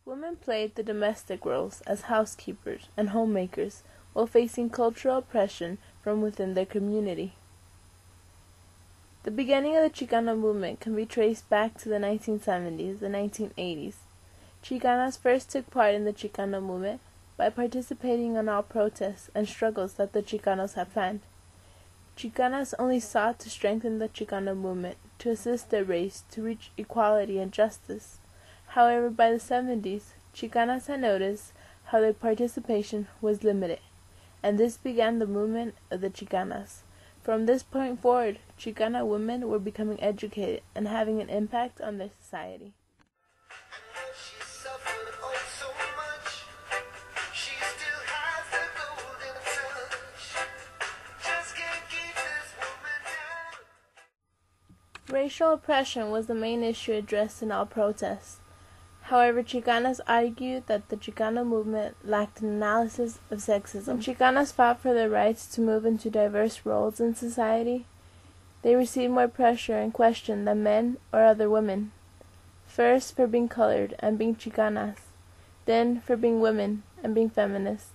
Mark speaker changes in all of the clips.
Speaker 1: Women played the domestic roles as housekeepers and homemakers while facing cultural oppression from within their community. The beginning of the Chicano movement can be traced back to the 1970s and 1980s. Chicanas first took part in the Chicano movement by participating in all protests and struggles that the Chicanos had planned. Chicanas only sought to strengthen the Chicano movement, to assist their race to reach equality and justice. However, by the 70s, Chicanas had noticed how their participation was limited, and this began the movement of the Chicanas. From this point forward, Chicana women were becoming educated and having an impact on their society. Racial oppression was the main issue addressed in all protests. However, Chicanas argued that the Chicano movement lacked an analysis of sexism. When Chicanas fought for their rights to move into diverse roles in society, they received more pressure and questioned than men or other women. First for being colored and being Chicanas, then for being women and being feminists.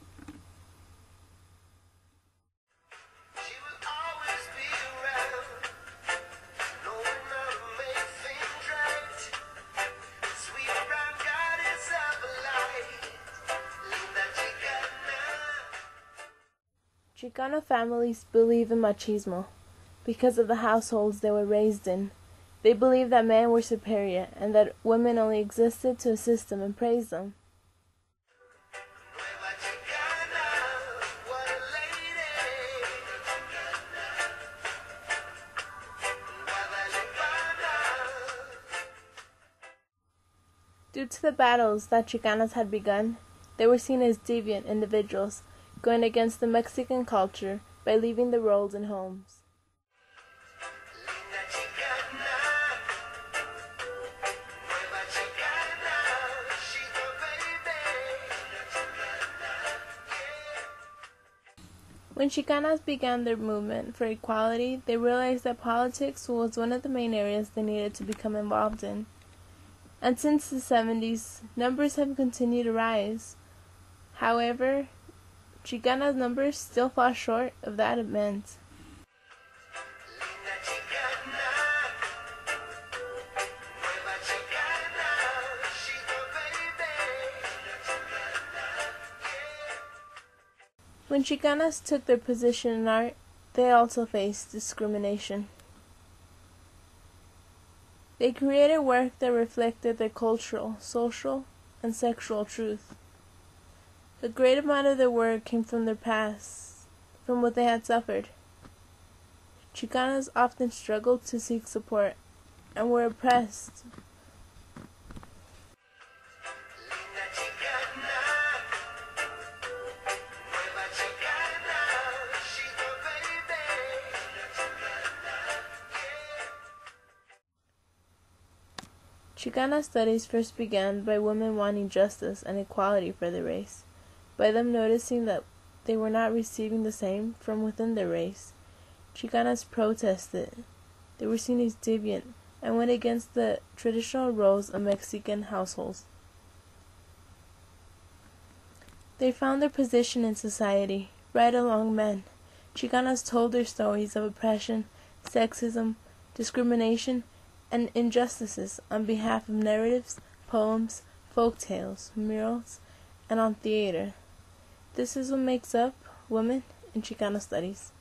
Speaker 1: Chicano families believe in machismo because of the households they were raised in. They believed that men were superior and that women only existed to assist them and praise them. Due to the battles that Chicanas had begun, they were seen as deviant individuals, going against the Mexican culture by leaving the roles in homes. When Chicanas began their movement for equality, they realized that politics was one of the main areas they needed to become involved in. And since the 70s, numbers have continued to rise. However, Chicanas' numbers still fall short of that it meant. When Chicanas took their position in art, they also faced discrimination. They created work that reflected their cultural, social, and sexual truth. A great amount of their work came from their past, from what they had suffered. Chicanas often struggled to seek support and were oppressed. Chicana studies first began by women wanting justice and equality for their race, by them noticing that they were not receiving the same from within their race. Chicanas protested. They were seen as deviant and went against the traditional roles of Mexican households. They found their position in society, right along men. Chicanas told their stories of oppression, sexism, discrimination, and injustices on behalf of narratives, poems, folk tales, murals, and on theater. This is what makes up women in Chicano studies.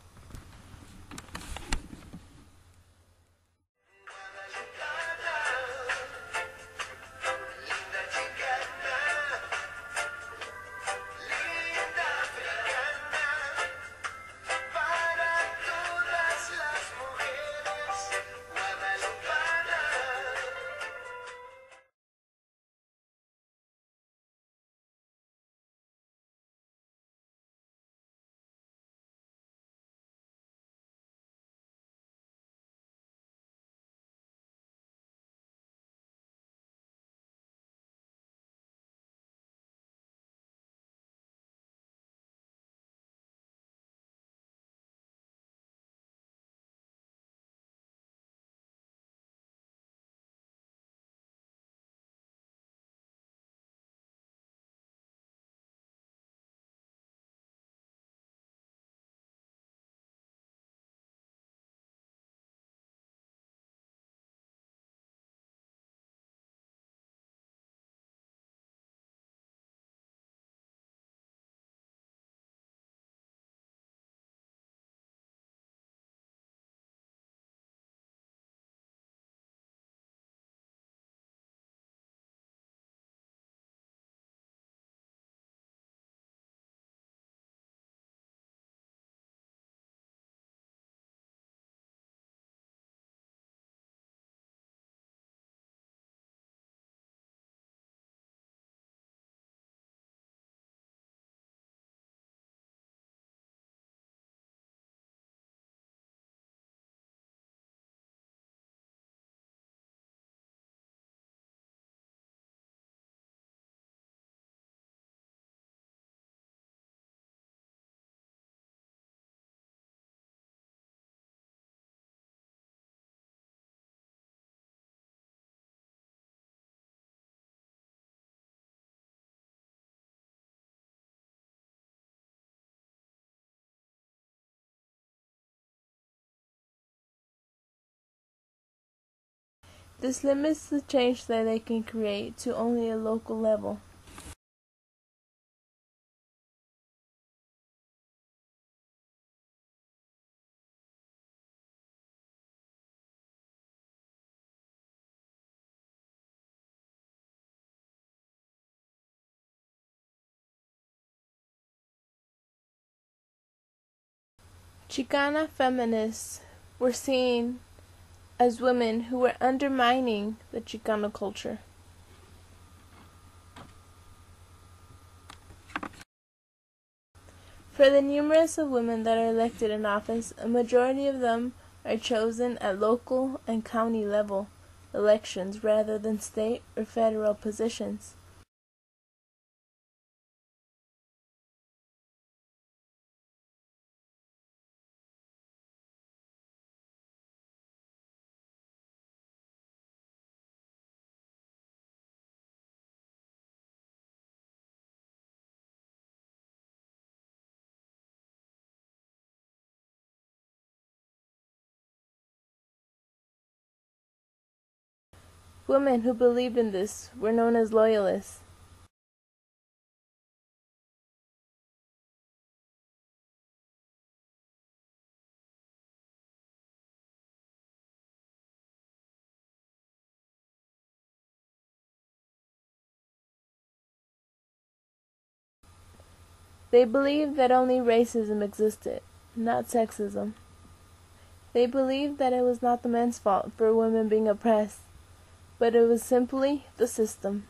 Speaker 1: This limits the change that they can create to only a local level. Chicana feminists were seen as women who were undermining the Chicano culture. For the numerous of women that are elected in office, a majority of them are chosen at local and county level elections rather than state or federal positions. Women who believed in this were known as loyalists. They believed that only racism existed, not sexism. They believed that it was not the men's fault for women being oppressed, but it was simply the system.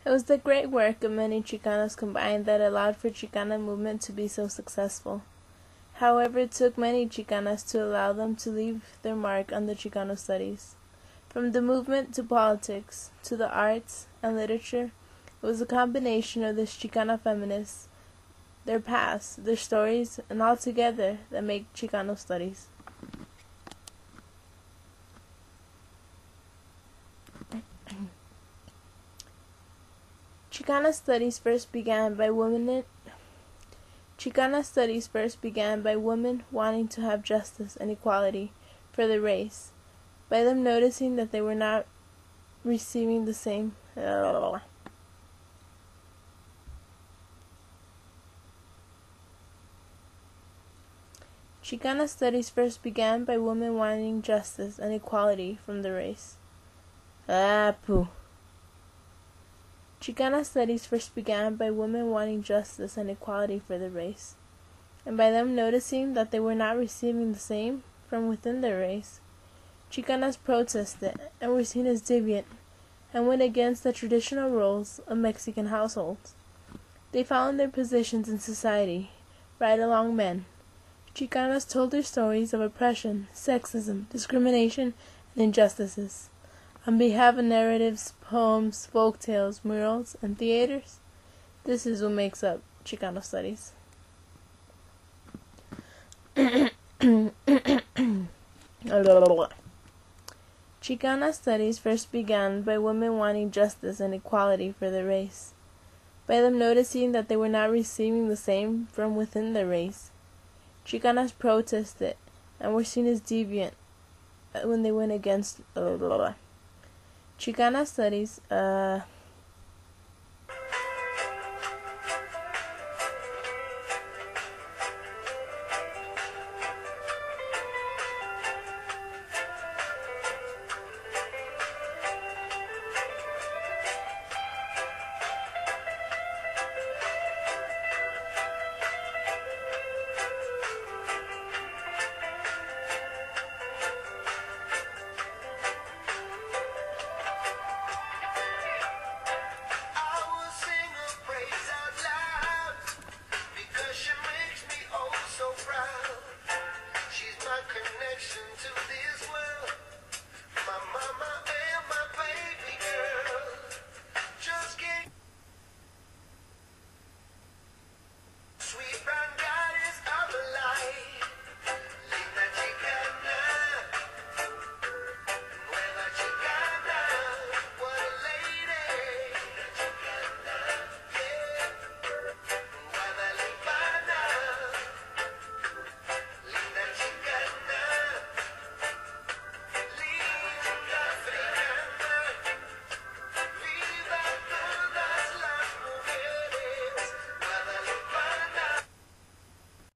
Speaker 1: It was the great work of many Chicanos combined that allowed for Chicana movement to be so successful. However, it took many Chicanas to allow them to leave their mark on the Chicano studies. From the movement to politics, to the arts and literature, it was a combination of this Chicana feminists, their past, their stories, and all together that make Chicano studies. Chicana studies first began by women wanting to have justice and equality for the race, by them noticing that they were not receiving the same Chicana studies first began by women wanting justice and equality from the race. Chicana studies first began by women wanting justice and equality for the race, and by them noticing that they were not receiving the same from within their race. Chicanas protested and were seen as deviant and went against the traditional roles of Mexican households. They found their positions in society right along men. Chicanas told their stories of oppression, sexism, discrimination, and injustices. On behalf of narratives, poems, folk tales, murals, and theaters, this is what makes up Chicano studies. Chicana studies first began by women wanting justice and equality for their race, by them noticing that they were not receiving the same from within their race. Chicanas protested and were seen as deviant when they went against Chicana studies